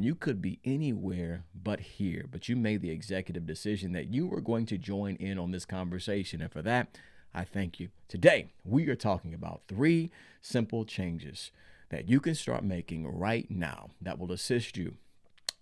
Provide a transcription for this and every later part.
You could be anywhere but here, but you made the executive decision that you were going to join in on this conversation. And for that, I thank you. Today, we are talking about 3 simple changes that you can start making right now that will assist you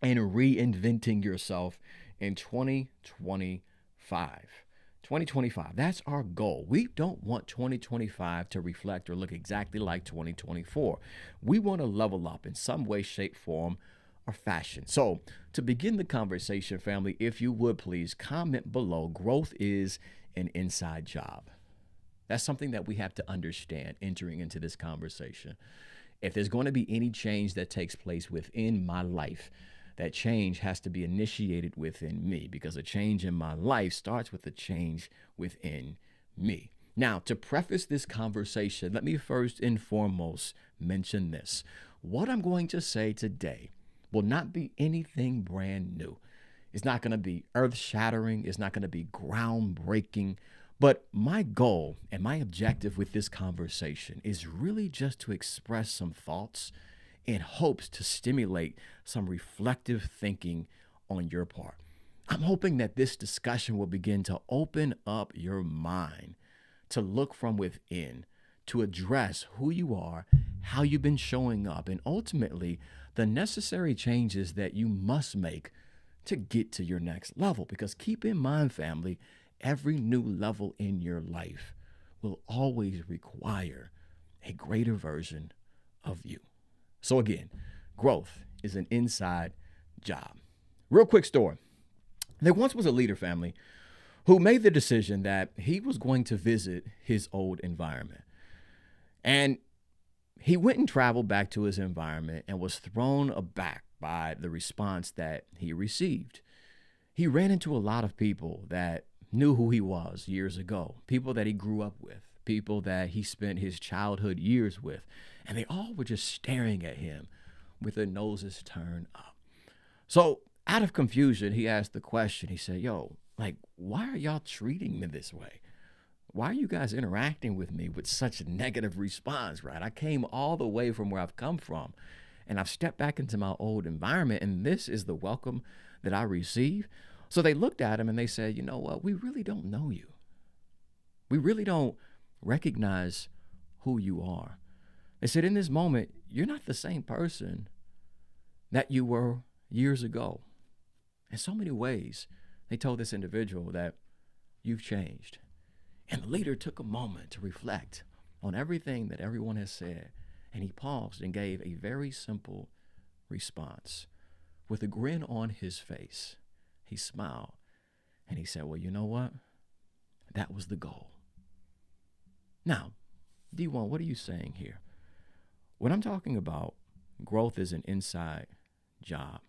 in reinventing yourself in 2025. 2025, that's our goal. We don't want 2025 to reflect or look exactly like 2024. We want to level up in some way, shape, form, or fashion. So, to begin the conversation, family, if you would please comment below, growth is an inside job. That's something that we have to understand entering into this conversation. If there's going to be any change that takes place within my life, that change has to be initiated within me, because a change in my life starts with a change within me. Now, to preface this conversation, let me first and foremost mention this. What I'm going to say today will not be anything brand new. It's not going to be earth shattering. It's not going to be groundbreaking. But my goal and my objective with this conversation is really just to express some thoughts in hopes to stimulate some reflective thinking on your part. I'm hoping that this discussion will begin to open up your mind to look from within, to address who you are, how you've been showing up, and ultimately the necessary changes that you must make to get to your next level. Because keep in mind, family, every new level in your life will always require a greater version of you. So again, growth is an inside job. Real quick story. There once was a leader, family, who made the decision that he was going to visit his old environment. And he went and traveled back to his environment and was thrown aback by the response that he received. He ran into a lot of people that knew who he was years ago, people that he grew up with, people that he spent his childhood years with, and they all were just staring at him with their noses turned up. So out of confusion, he asked the question. He said, yo, like, why are y'all treating me this way? Why are you guys interacting with me with such a negative response, right? I came all the way from where I've come from, and I've stepped back into my old environment, and this is the welcome that I receive. So they looked at him and they said, you know what? We really don't know you. We really don't recognize who you are. They said, in this moment, you're not the same person that you were years ago. In so many ways, they told this individual that you've changed. And the leader took a moment to reflect on everything that everyone has said. And he paused and gave a very simple response. With a grin on his face, he smiled and he said, well, you know what? That was the goal. Now, D1, what are you saying here? When I'm talking about growth is an inside job,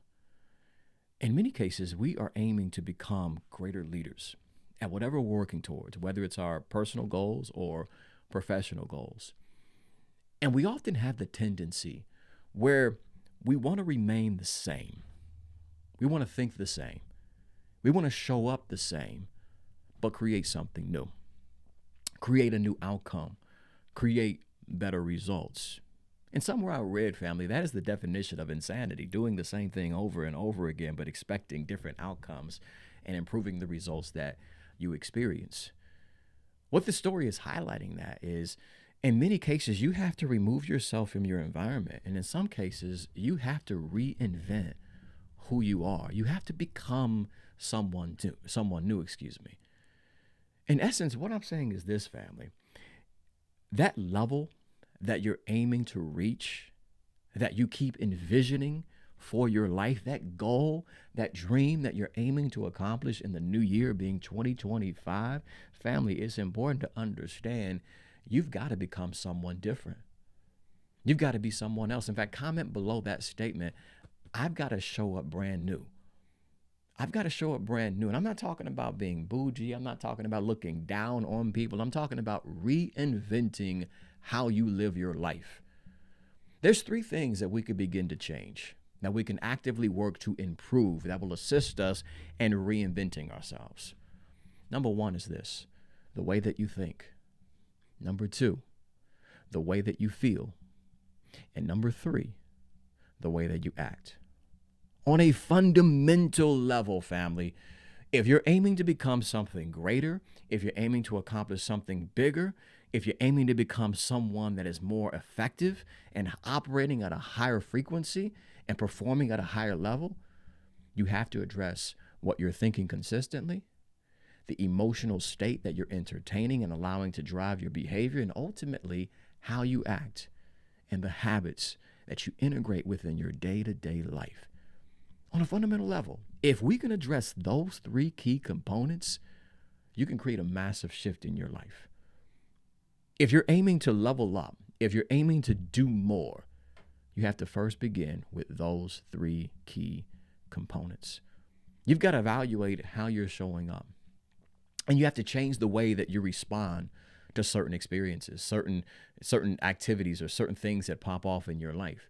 in many cases, we are aiming to become greater leaders at whatever we're working towards, whether it's our personal goals or professional goals. And we often have the tendency where we want to remain the same. We want to think the same. We want to show up the same, but create something new. Create a new outcome. Create better results. And somewhere I read, family, that is the definition of insanity, doing the same thing over and over again, but expecting different outcomes and improving the results that you experience. What the story is highlighting that is, in many cases, you have to remove yourself from your environment. And in some cases, you have to reinvent who you are. You have to become someone new, excuse me. In essence, what I'm saying is this, family. That level that you're aiming to reach, that you keep envisioning for your life, that goal, that dream that you're aiming to accomplish in the new year being 2025, family, it's important to understand you've got to become someone different. You've got to be someone else. In fact, comment below that statement, I've got to show up brand new. I've got to show up brand new. And I'm not talking about being bougie. I'm not talking about looking down on people. I'm talking about reinventing how you live your life. There's 3 things that we could begin to change, that we can actively work to improve, that will assist us in reinventing ourselves. Number 1 is this, the way that you think. Number 2, the way that you feel. And number 3, the way that you act. On a fundamental level, family, if you're aiming to become something greater, if you're aiming to accomplish something bigger, if you're aiming to become someone that is more effective and operating at a higher frequency and performing at a higher level, you have to address what you're thinking consistently, the emotional state that you're entertaining and allowing to drive your behavior, and ultimately how you act and the habits that you integrate within your day-to-day life. On a fundamental level, if we can address those three key components, you can create a massive shift in your life. If you're aiming to level up, if you're aiming to do more, you have to first begin with those three key components. You've got to evaluate how you're showing up. And you have to change the way that you respond to certain experiences, certain activities, or certain things that pop off in your life.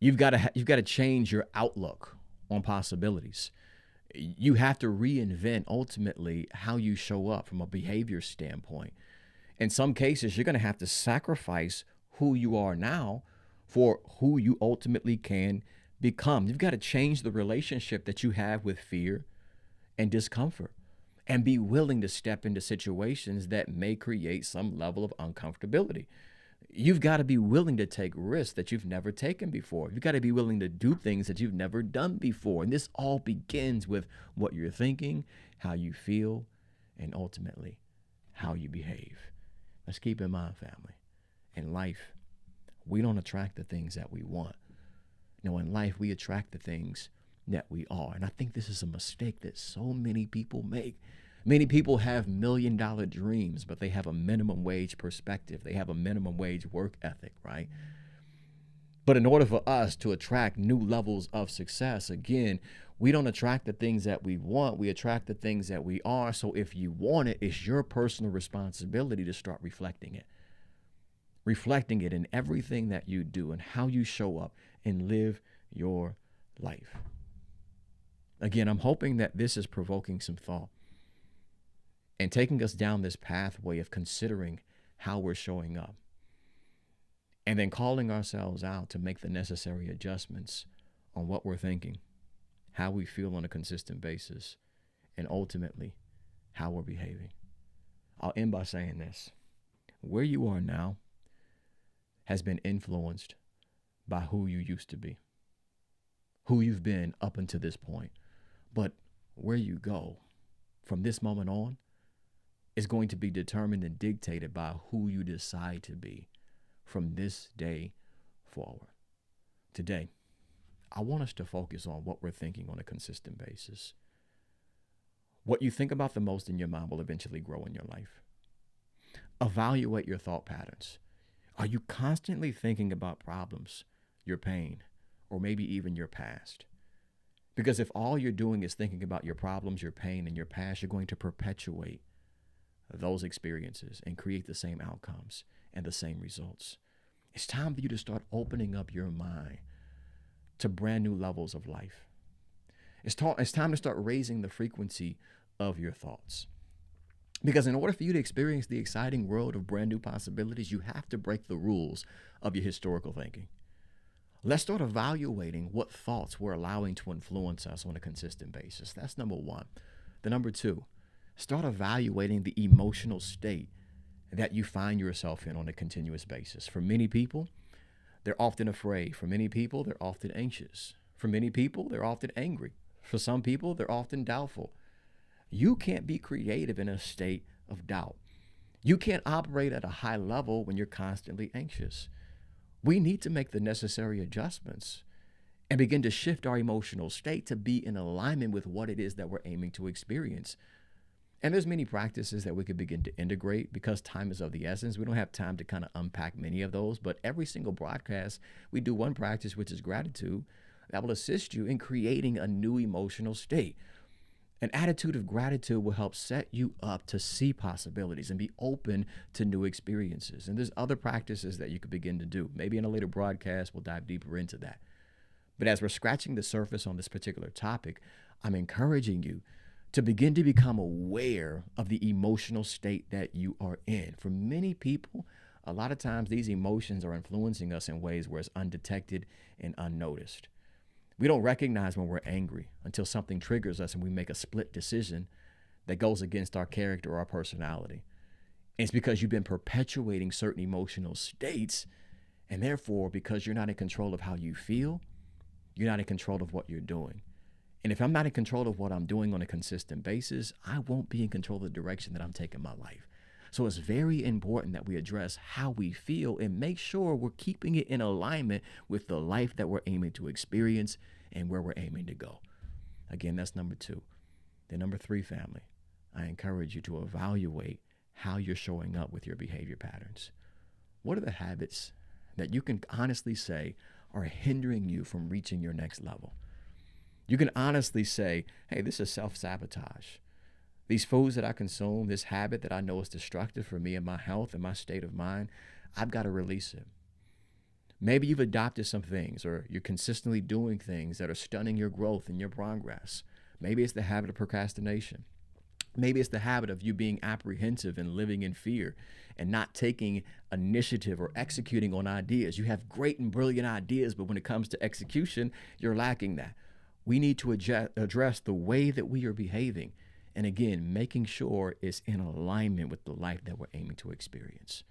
You've got to change your outlook on possibilities. You have to reinvent ultimately how you show up from a behavior standpoint. In some cases, you're going to have to sacrifice who you are now for who you ultimately can become. You've got to change the relationship that you have with fear and discomfort, and be willing to step into situations that may create some level of uncomfortability. You've got to be willing to take risks that you've never taken before. You've got to be willing to do things that you've never done before. And this all begins with what you're thinking, how you feel, and ultimately how you behave. Let's keep in mind, family, in life, we don't attract the things that we want. No, in life, we attract the things that we are. And I think this is a mistake that so many people make. Many people have $1 million dreams, but they have a minimum wage perspective. They have a minimum wage work ethic, right? But in order for us to attract new levels of success, again, we don't attract the things that we want. We attract the things that we are. So if you want it, it's your personal responsibility to start reflecting it. Reflecting it in everything that you do and how you show up and live your life. Again, I'm hoping that this is provoking some thought and taking us down this pathway of considering how we're showing up, and then calling ourselves out to make the necessary adjustments on what we're thinking, how we feel on a consistent basis, and ultimately how we're behaving. I'll end by saying this. Where you are now has been influenced by who you used to be, who you've been up until this point. But where you go from this moment on is going to be determined and dictated by who you decide to be from this day forward. Today, I want us to focus on what we're thinking on a consistent basis. What you think about the most in your mind will eventually grow in your life. Evaluate your thought patterns. Are you constantly thinking about problems, your pain, or maybe even your past? Because if all you're doing is thinking about your problems, your pain, and your past, you're going to perpetuate those experiences and create the same outcomes and the same results. It's time for you to start opening up your mind to brand new levels of life. It's time to start raising the frequency of your thoughts. Because in order for you to experience the exciting world of brand new possibilities, you have to break the rules of your historical thinking. Let's start evaluating what thoughts we're allowing to influence us on a consistent basis. That's number one. The number two, start evaluating the emotional state that you find yourself in on a continuous basis. For many people, they're often afraid. For many people, they're often anxious. For many people, they're often angry. For some people, they're often doubtful. You can't be creative in a state of doubt. You can't operate at a high level when you're constantly anxious. We need to make the necessary adjustments and begin to shift our emotional state to be in alignment with what it is that we're aiming to experience. And there's many practices that we could begin to integrate because time is of the essence. We don't have time to kind of unpack many of those, but every single broadcast, we do one practice, which is gratitude, that will assist you in creating a new emotional state. An attitude of gratitude will help set you up to see possibilities and be open to new experiences. And there's other practices that you could begin to do. Maybe in a later broadcast, we'll dive deeper into that. But as we're scratching the surface on this particular topic, I'm encouraging you to begin to become aware of the emotional state that you are in. For many people, a lot of times these emotions are influencing us in ways where it's undetected and unnoticed. We don't recognize when we're angry until something triggers us and we make a split decision that goes against our character or our personality. And it's because you've been perpetuating certain emotional states, and therefore, because you're not in control of how you feel, you're not in control of what you're doing. And if I'm not in control of what I'm doing on a consistent basis, I won't be in control of the direction that I'm taking my life. So it's very important that we address how we feel and make sure we're keeping it in alignment with the life that we're aiming to experience and where we're aiming to go. Again, that's number 2. Then number 3, family, I encourage you to evaluate how you're showing up with your behavior patterns. What are the habits that you can honestly say are hindering you from reaching your next level? You can honestly say, hey, this is self-sabotage. These foods that I consume, this habit that I know is destructive for me and my health and my state of mind, I've got to release it. Maybe you've adopted some things, or you're consistently doing things that are stunning your growth and your progress. Maybe it's the habit of procrastination. Maybe it's the habit of you being apprehensive and living in fear and not taking initiative or executing on ideas. You have great and brilliant ideas, but when it comes to execution, you're lacking that. We need to address the way that we are behaving. And again, making sure it's in alignment with the life that we're aiming to experience.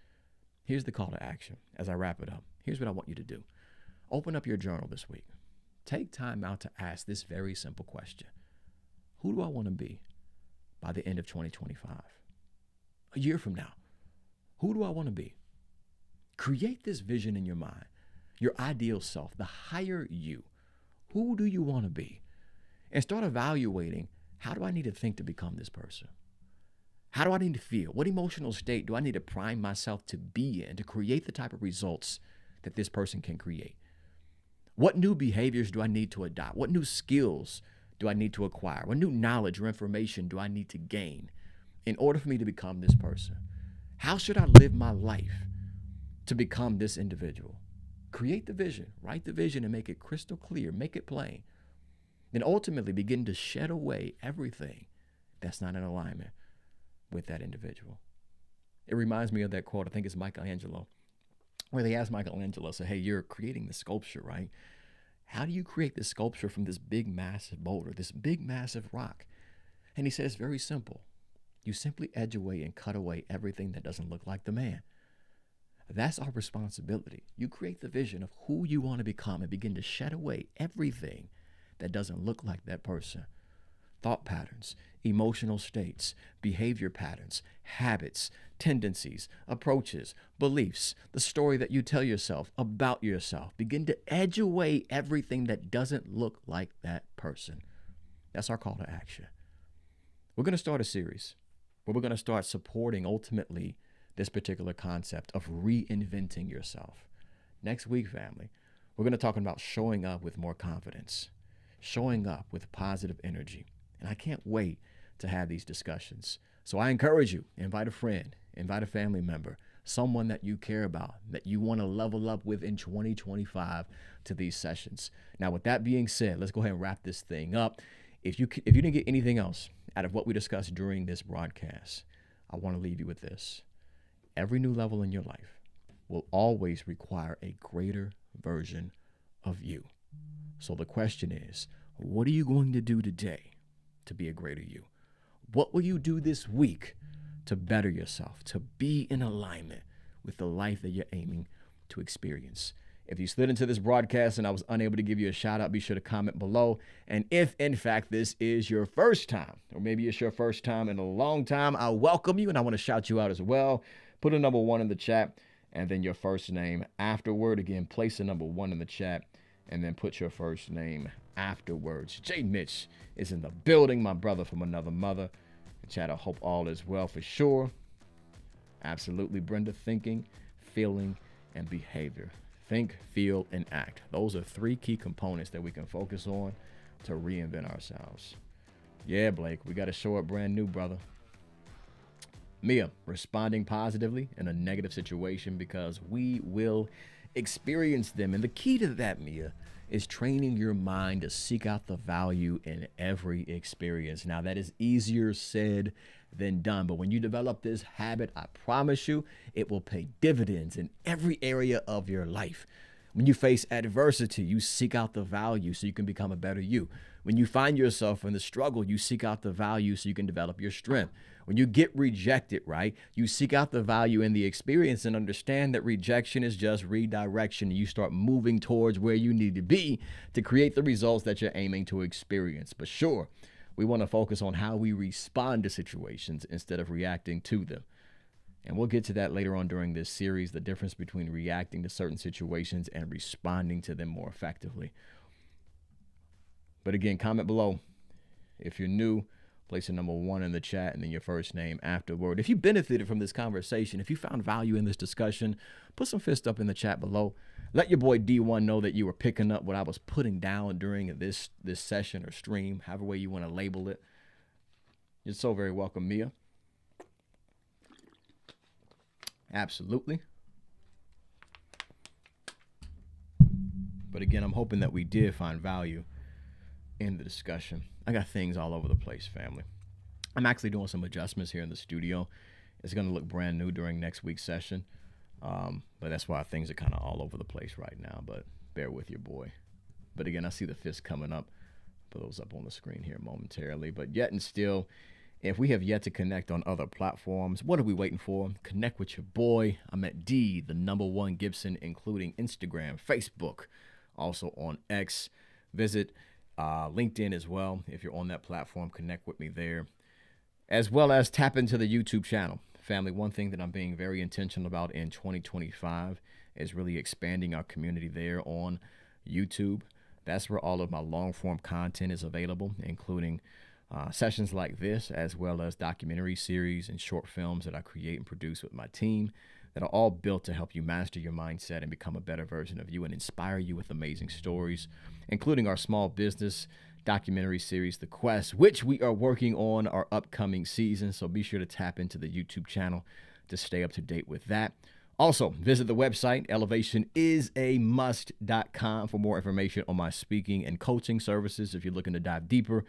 Here's the call to action as I wrap it up. Here's what I want you to do. Open up your journal this week. Take time out to ask this very simple question. Who do I want to be by the end of 2025? A year from now, who do I want to be? Create this vision in your mind, your ideal self, the higher you. Who do you want to be? And start evaluating, how do I need to think to become this person? How do I need to feel? What emotional state do I need to prime myself to be in to create the type of results that this person can create? What new behaviors do I need to adopt? What new skills do I need to acquire? What new knowledge or information do I need to gain in order for me to become this person? How should I live my life to become this individual? Create the vision, write the vision, and make it crystal clear, make it plain. Then ultimately begin to shed away everything that's not in alignment with that individual. It reminds me of that quote, I think it's Michelangelo, where they asked Michelangelo, so, hey, you're creating the sculpture, right? How do you create this sculpture from this big, massive boulder, this big, massive rock? And he said, it's very simple. You simply edge away and cut away everything that doesn't look like the man. That's our responsibility. You create the vision of who you want to become and begin to shed away everything that doesn't look like that person. Thought patterns, emotional states, behavior patterns, habits, tendencies, approaches, beliefs, the story that you tell yourself about yourself. Begin to edge away everything that doesn't look like that person. That's our call to action. We're going to start a series where we're going to start supporting ultimately this particular concept of reinventing yourself. Next week, family, we're going to talk about showing up with more confidence, showing up with positive energy. And I can't wait to have these discussions. So I encourage you, invite a friend, invite a family member, someone that you care about, that you want to level up with in 2025 to these sessions. Now, with that being said, let's go ahead and wrap this thing up. If you didn't get anything else out of what we discussed during this broadcast, I want to leave you with this. Every new level in your life will always require a greater version of you. So the question is, what are you going to do today to be a greater you? What will you do this week to better yourself, to be in alignment with the life that you're aiming to experience? If you slid into this broadcast and I was unable to give you a shout out, be sure to comment below. And if in fact this is your first time, or maybe it's your first time in a long time, I welcome you and I want to shout you out as well. Put a number 1 in the chat and then your first name afterward. Again, place a number 1 in the chat and then put your first name afterwards. J. Mitch is in the building, my brother from another mother. Chat, I hope all is well for sure. Absolutely, Brenda. Thinking, feeling, and behavior. Think, feel, and act. Those are 3 key components that we can focus on to reinvent ourselves. Yeah, Blake, we got to show up brand new, brother. Mia, responding positively in a negative situation because we will experience them. And the key to that, Mia, is training your mind to seek out the value in every experience. Now, that is easier said than done, but when you develop this habit, I promise you, it will pay dividends in every area of your life. When you face adversity, you seek out the value so you can become a better you. When you find yourself in the struggle, you seek out the value so you can develop your strength. When you get rejected, right, you seek out the value in the experience and understand that rejection is just redirection. You start moving towards where you need to be to create the results that you're aiming to experience. But sure, we want to focus on how we respond to situations instead of reacting to them. And we'll get to that later on during this series, the difference between reacting to certain situations and responding to them more effectively. But again, comment below. If you're new, place a number 1 in the chat and then your first name afterward. If you benefited from this conversation, if you found value in this discussion, put some fist up in the chat below. Let your boy D1 know that you were picking up what I was putting down during this session or stream, however way you want to label it. You're so very welcome, Mia. Absolutely. But again, I'm hoping that we did find value in the discussion. I got things all over the place, family. I'm actually doing some adjustments here in the studio. It's going to look brand new during next week's session. But that's why things are kind of all over the place right now. But bear with your boy. But again, I see the fist coming up. Put those up on the screen here momentarily. But yet and still, if we have yet to connect on other platforms, what are we waiting for? Connect with your boy. I'm at #1 Gibson, including Instagram, Facebook, also on X. Visit LinkedIn as well. If you're on that platform, connect with me there, as well as tap into the YouTube channel. Family, one thing that I'm being very intentional about in 2025 is really expanding our community there on YouTube. That's where all of my long-form content is available, including sessions like this, as well as documentary series and short films that I create and produce with my team that are all built to help you master your mindset and become a better version of you and inspire you with amazing stories, including our small business documentary series, The Quest, which we are working on our upcoming season. So be sure to tap into the YouTube channel to stay up to date with that. Also, visit the website, elevationisamust.com, for more information on my speaking and coaching services if you're looking to dive deeper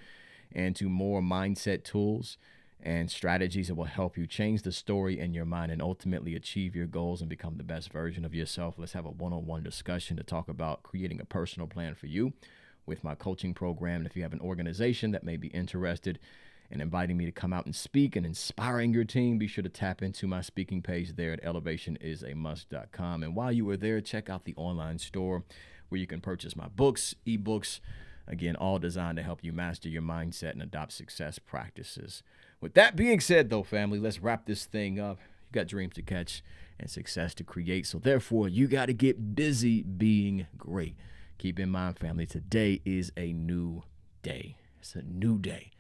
into more mindset tools and strategies that will help you change the story in your mind and ultimately achieve your goals and become the best version of yourself. Let's have a one-on-one discussion to talk about creating a personal plan for you with my coaching program. And if you have an organization that may be interested in inviting me to come out and speak and inspiring your team, be sure to tap into my speaking page there at elevationisamust.com. And while you are there, check out the online store where you can purchase my books, ebooks, again, all designed to help you master your mindset and adopt success practices. With that being said, though, family, let's wrap this thing up. You got dreams to catch and success to create. So therefore, you got to get busy being great. Keep in mind, family, today is a new day. It's a new day.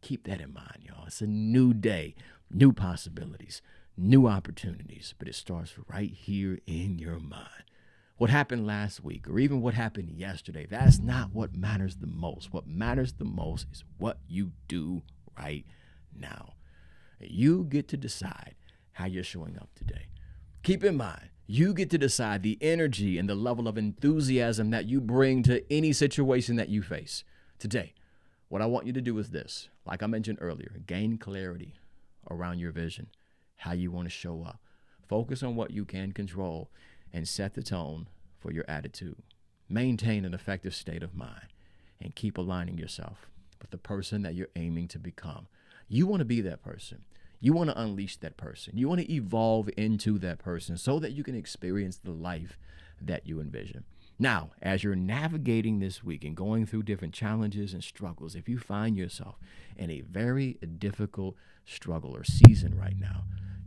Keep that in mind, y'all. It's a new day, new possibilities, new opportunities, but it starts right here in your mind. What happened last week or even what happened yesterday, that's not what matters the most. What matters the most is what you do right now. You get to decide how you're showing up today. Keep in mind, you get to decide the energy and the level of enthusiasm that you bring to any situation that you face. Today, what I want you to do is this. Like I mentioned earlier, gain clarity around your vision, how you want to show up. Focus on what you can control and set the tone for your attitude. Maintain an effective state of mind and keep aligning yourself with the person that you're aiming to become. You want to be that person. You want to unleash that person. You want to evolve into that person so that you can experience the life that you envision. Now, as you're navigating this week and going through different challenges and struggles, if you find yourself in a very difficult struggle or season right now,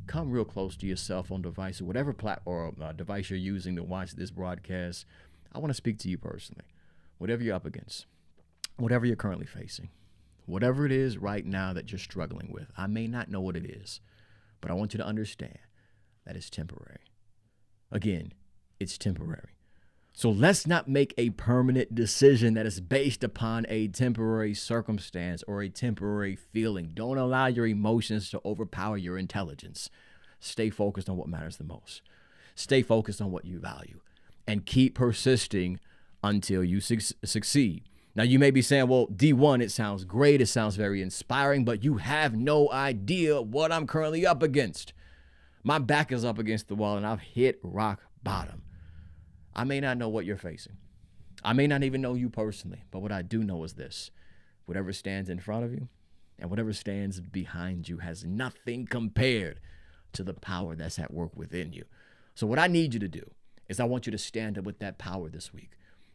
come real close to your cell phone device or whatever platform or device you're using to watch this broadcast. I want to speak to you personally. Whatever you're up against, whatever you're currently facing, whatever it is right now that you're struggling with, I may not know what it is, but I want you to understand that it's temporary. Again, it's temporary. So let's not make a permanent decision that is based upon a temporary circumstance or a temporary feeling. Don't allow your emotions to overpower your intelligence. Stay focused on what matters the most. Stay focused on what you value and keep persisting until you succeed. Now, you may be saying, well, D1, it sounds great. It sounds very inspiring, but you have no idea what I'm currently up against. My back is up against the wall and I've hit rock bottom. I may not know what you're facing. I may not even know you personally, but what I do know is this: whatever stands in front of you and whatever stands behind you has nothing compared to the power that's at work within you. So what I need you to do is I want you to stand up with that power this week.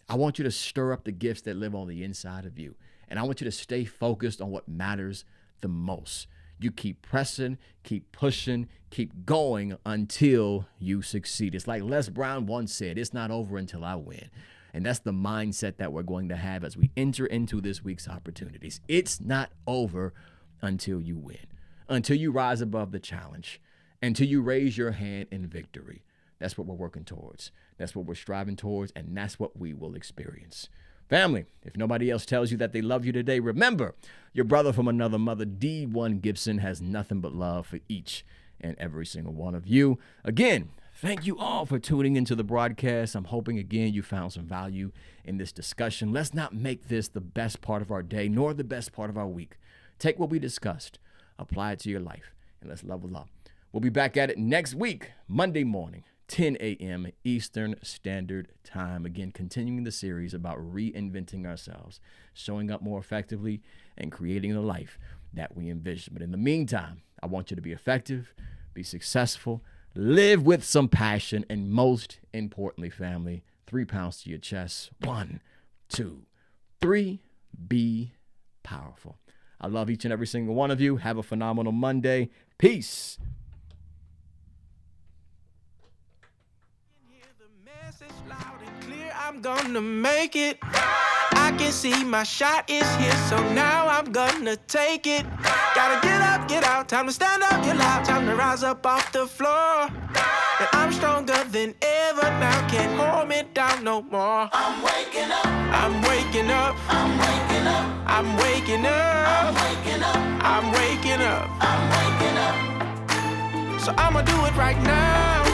I want you to stir up the gifts that live on the inside of you. And I want you to stay focused on what matters the most. You keep pressing, keep pushing, keep going until you succeed. It's like Les Brown once said, it's not over until I win. And that's the mindset that we're going to have as we enter into this week's opportunities. It's not over until you win, until you rise above the challenge, until you raise your hand in victory. That's what we're working towards. That's what we're striving towards, and that's what we will experience. Family, if nobody else tells you that they love you today, remember, your brother from another mother, D1 Gibson, has nothing but love for each and every single one of you. Again, thank you all for tuning into the broadcast. I'm hoping, again, you found some value in this discussion. Let's not make this the best part of our day, nor the best part of our week. Take what we discussed, apply it to your life, and let's level up. We'll be back at it next week, Monday morning, 10 a.m. Eastern Standard Time. Again, continuing the series about reinventing ourselves, showing up more effectively, and creating the life that we envision. But in the meantime, I want you to be effective, be successful, live with some passion, and most importantly, family, 3 pounds to your chest. 1, 2, 3, be powerful. I love each and every single one of you. Have a phenomenal Monday. Peace. I'm gonna make it. I can see my shot is here, so now I'm gonna take it. Gotta get up, get out, time to stand up, get loud, time to rise up off the floor. And I'm stronger than ever now, can't hold me down no more. I'm waking up, I'm waking up, I'm waking up, I'm waking up, I'm waking up, I'm waking up, I'm waking up. So I'ma do it right now.